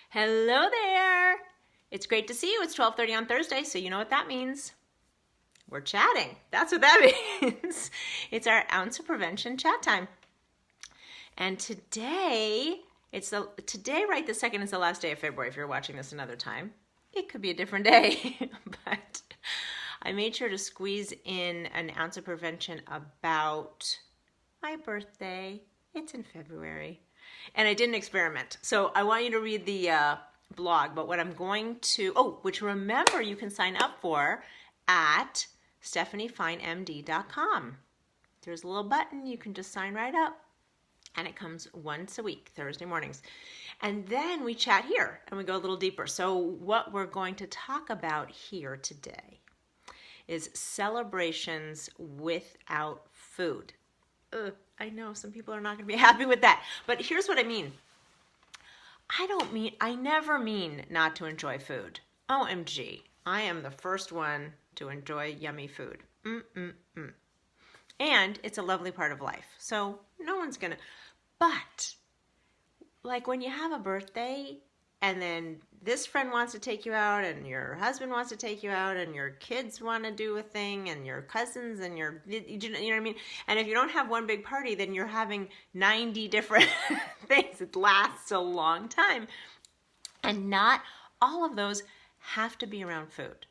Hello there. It's great to see you. It's 12:30 on Thursday, so you know what that means. We're chatting. That's what that means. It's our ounce of prevention chat time. And today right this second is the last day of February. If you're watching this another time, it could be a different day. But I made sure to squeeze in an ounce of prevention about my birthday. It's in February. And I did an experiment. So I want you to read the blog, but what I'm going to, which remember you can sign up for at stephaniefinemd.com. There's a little button, you can just sign right up. And it comes once a week, Thursday mornings. And then we chat here and we go a little deeper. So what we're going to talk about here today is celebrations without food. I know some people are not going to be happy with that, but here's what I mean. I never mean not to enjoy food. OMG, I am the first one to enjoy yummy food. And it's a lovely part of life. So no one's going to, but like when you have a birthday and then this friend wants to take you out and your husband wants to take you out and your kids want to do a thing and your cousins and you know what I mean? And if you don't have one big party, then you're having 90 different things. It lasts a long time. And not all of those have to be around food.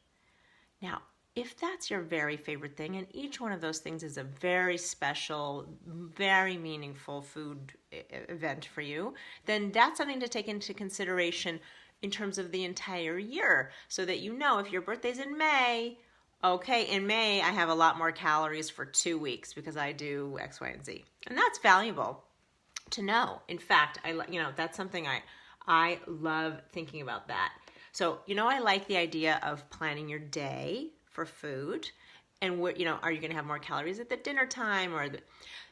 Now, if that's your very favorite thing, and each one of those things is a very special, very meaningful food event for you, then that's something to take into consideration in terms of the entire year, so that you know if your birthday's in May, okay, in May I have a lot more calories for 2 weeks because I do X, Y, and Z. And that's valuable to know. In fact, that's something I love thinking about that. So, I like the idea of planning your day for food, and are you going to have more calories at the dinner time,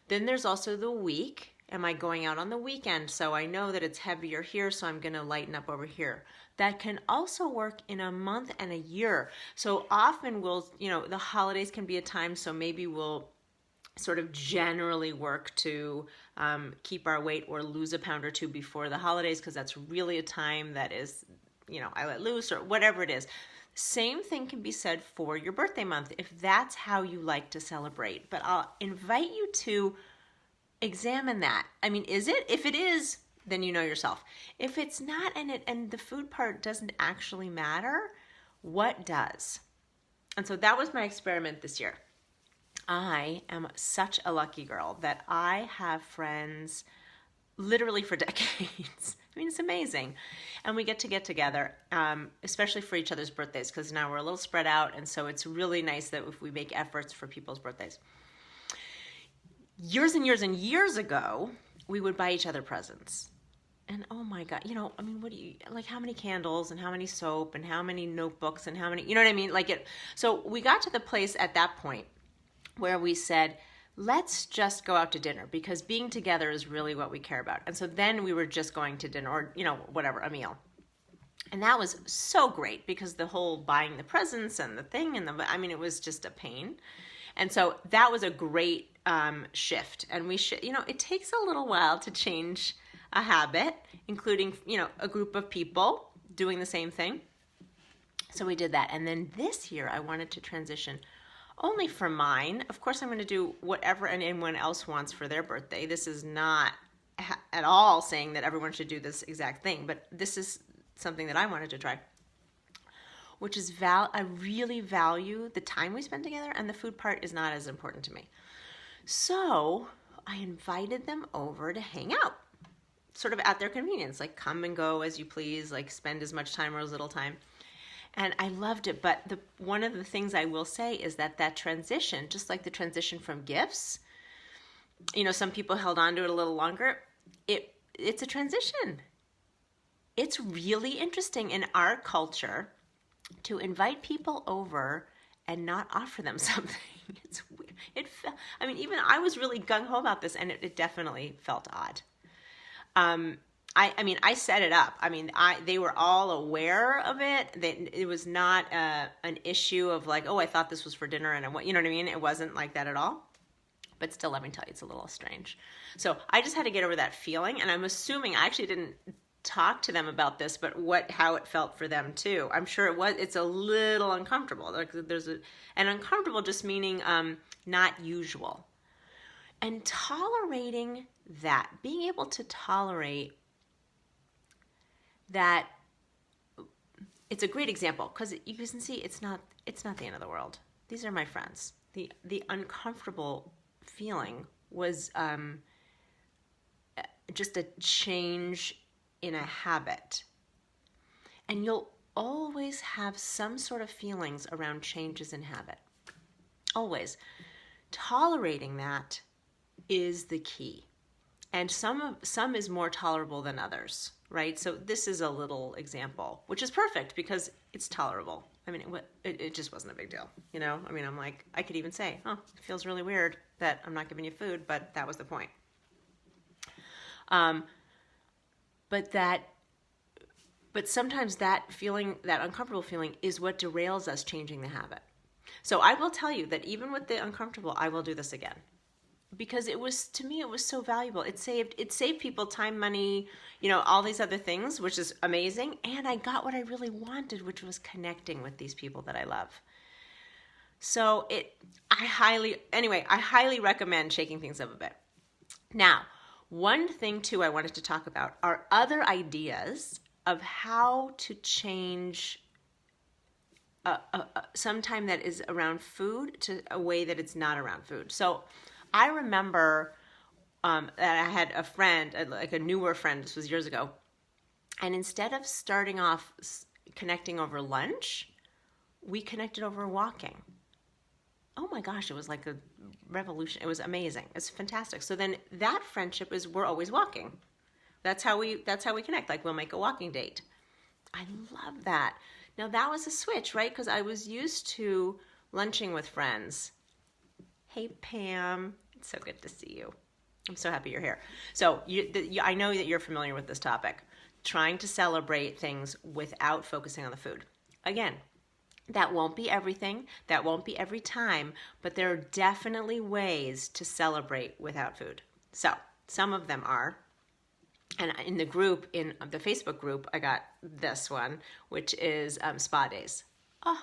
then there's also the week. Am I going out on the weekend? So I know that it's heavier here, so I'm going to lighten up over here. That can also work in a month and a year. So often the holidays can be a time, so maybe we'll sort of generally work to keep our weight or lose a pound or two before the holidays, because that's really a time that is, I let loose or whatever it is. Same thing can be said for your birthday month, if that's how you like to celebrate. But I'll invite you to examine that. I mean, is it? If it is, then you know yourself. If it's not, and the food part doesn't actually matter, what does? And so that was my experiment this year. I am such a lucky girl that I have friends literally for decades. I mean, it's amazing. And we get together, especially for each other's birthdays, because now we're a little spread out. And so it's really nice that if we make efforts for people's birthdays. Years and years and years ago, we would buy each other presents. And oh my God, how many candles and how many soap and how many notebooks and how many, you know what I mean? So we got to the place at that point where we said, let's just go out to dinner, because being together is really what we care about. And so then we were just going to dinner or, whatever, a meal. And that was so great, because the whole buying the presents and the thing it was just a pain. And so that was a great shift. And we should, it takes a little while to change a habit, including, a group of people doing the same thing. So we did that. And then this year I wanted to transition only for mine. Of course, I'm going to do whatever anyone else wants for their birthday. This is not at all saying that everyone should do this exact thing, but this is something that I wanted to try, which is I really value the time we spend together, and the food part is not as important to me. So I invited them over to hang out, sort of at their convenience, like come and go as you please, like spend as much time or as little time. And I loved it. But one of the things I will say is that transition, just like the transition from gifts, some people held on to it a little longer. It's a transition. It's really interesting in our culture to invite people over and not offer them something. It's weird. Even I was really gung-ho about this, and it definitely felt odd. I set it up. They were all aware of it. It was not an issue of like, oh, I thought this was for dinner, and you know what I mean? It wasn't like that at all. But still, let me tell you, it's a little strange. So I just had to get over that feeling, and I'm assuming I actually didn't talk to them about this, but how it felt for them too. I'm sure it's a little uncomfortable. Like and uncomfortable just meaning not usual. And tolerating that, being able to tolerate that, it's a great example because you can see it's not the end of the world. These are my friends. The uncomfortable feeling was just a change in a habit. And you'll always have some sort of feelings around changes in habit. Always. Tolerating that is the key. And some is more tolerable than others, right? So this is a little example, which is perfect because it's tolerable. I mean, it just wasn't a big deal, you know? I mean, I'm like, I could even say, oh, it feels really weird that I'm not giving you food, but that was the point. But sometimes that feeling, that uncomfortable feeling, is what derails us changing the habit. So I will tell you that even with the uncomfortable, I will do this again. Because to me, it was so valuable. It saved people time, money, all these other things, which is amazing. And I got what I really wanted, which was connecting with these people that I love. So I highly recommend shaking things up a bit. Now, one thing too I wanted to talk about are other ideas of how to change sometime that is around food to a way that it's not around food. So I remember that I had a friend, like a newer friend, this was years ago, and instead of starting off connecting over lunch, we connected over walking. Oh my gosh, it was like a revolution. It was amazing. It's fantastic. So then that friendship is we're always walking. That's how we connect. Like we'll make a walking date. I love that. Now that was a switch, right? Because I was used to lunching with friends. Hey, Pam. It's so good to see you. I'm so happy you're here. So I know that you're familiar with this topic. Trying to celebrate things without focusing on the food. Again, that won't be everything. That won't be every time. But there are definitely ways to celebrate without food. So some of them are. And in the Facebook group, I got this one, which is spa days. Oh,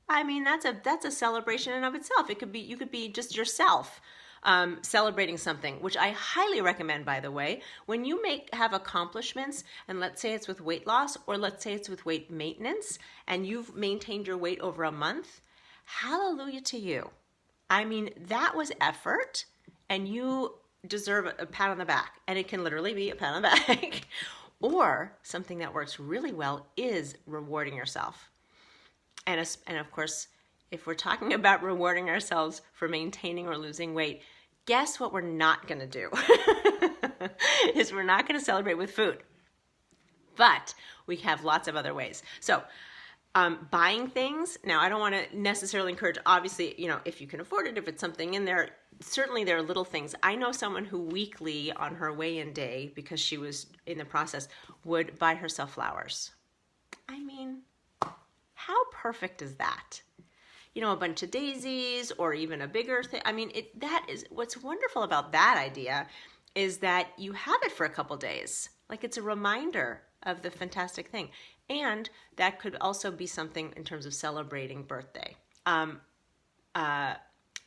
I mean, that's a celebration in and of itself. You could be just yourself celebrating something, which I highly recommend, by the way. When you have accomplishments, and let's say it's with weight loss, or let's say it's with weight maintenance, and you've maintained your weight over a month, hallelujah to you. I mean, that was effort, and you deserve a pat on the back. And it can literally be a pat on the back. Or something that works really well is rewarding yourself. And of course, if we're talking about rewarding ourselves for maintaining or losing weight, guess what we're not going to do? Is we're not going to celebrate with food. But we have lots of other ways. So buying things, now I don't want to necessarily encourage, obviously, if you can afford it, if it's something in there, certainly there are little things. I know someone who weekly on her weigh-in day, because she was in the process, would buy herself flowers. I mean, how perfect is that? A bunch of daisies or even a bigger thing. I mean, that is what's wonderful about that idea is that you have it for a couple days. Like it's a reminder of the fantastic thing. And that could also be something in terms of celebrating birthday. That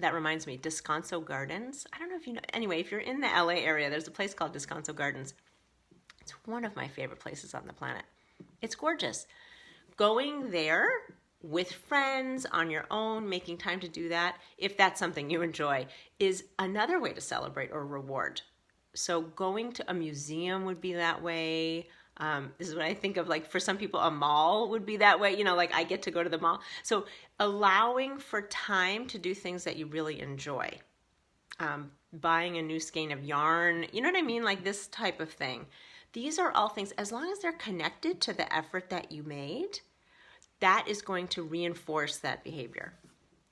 reminds me, Descanso Gardens. I don't know if you know. Anyway, if you're in the LA area, there's a place called Descanso Gardens. It's one of my favorite places on the planet. It's gorgeous. Going there with friends, on your own, making time to do that, if that's something you enjoy, is another way to celebrate or reward. So going to a museum would be that way. This is what I think of, like for some people, a mall would be that way. Like I get to go to the mall. So allowing for time to do things that you really enjoy. Buying a new skein of yarn, you know what I mean? Like this type of thing. These are all things, as long as they're connected to the effort that you made, that is going to reinforce that behavior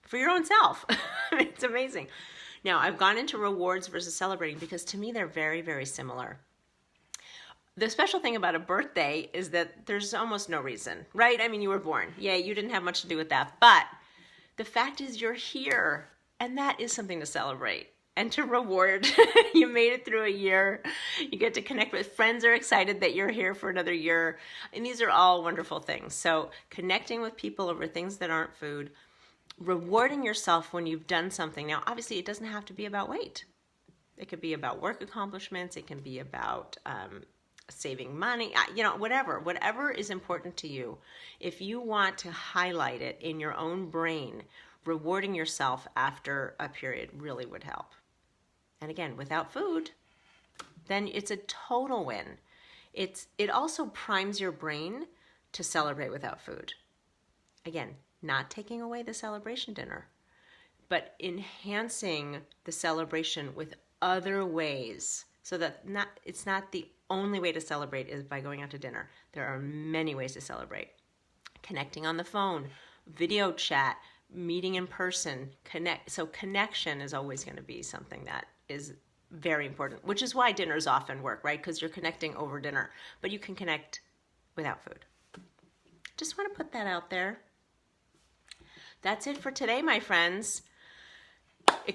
for your own self. It's amazing. Now, I've gone into rewards versus celebrating because to me, they're very, very similar. The special thing about a birthday is that there's almost no reason, right? I mean, you were born. Yeah, you didn't have much to do with that. But the fact is you're here, and that is something to celebrate. and to reward. You made it through a year. You get to connect with friends, are excited that you're here for another year. And these are all wonderful things. So connecting with people over things that aren't food, rewarding yourself when you've done something. Now, obviously, it doesn't have to be about weight. It could be about work accomplishments. It can be about saving money, whatever is important to you. If you want to highlight it in your own brain, rewarding yourself after a period really would help. And again, without food, then it's a total win. It also primes your brain to celebrate without food. Again, not taking away the celebration dinner, but enhancing the celebration with other ways, so that it's not the only way to celebrate is by going out to dinner. There are many ways to celebrate. Connecting on the phone, video chat, meeting in person, So connection is always going to be something that is very important, which is why dinners often work, right? Because you're connecting over dinner, but you can connect without food. Just want to put that out there. That's it for today, my friends.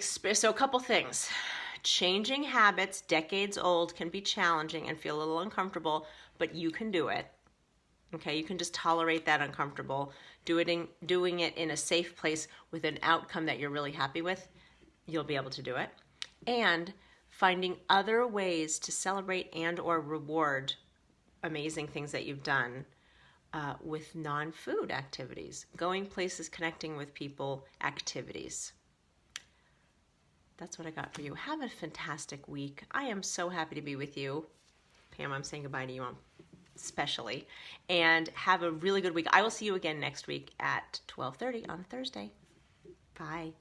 So a couple things. Changing habits, decades old, can be challenging and feel a little uncomfortable, but you can do it. Okay, you can just tolerate that uncomfortable. Doing it in a safe place with an outcome that you're really happy with, you'll be able to do it. And finding other ways to celebrate and or reward amazing things that you've done with non-food activities. Going places, connecting with people, activities. That's what I got for you. Have a fantastic week. I am so happy to be with you. Pam, I'm saying goodbye to you especially. And have a really good week. I will see you again next week at 12:30 on a Thursday. Bye.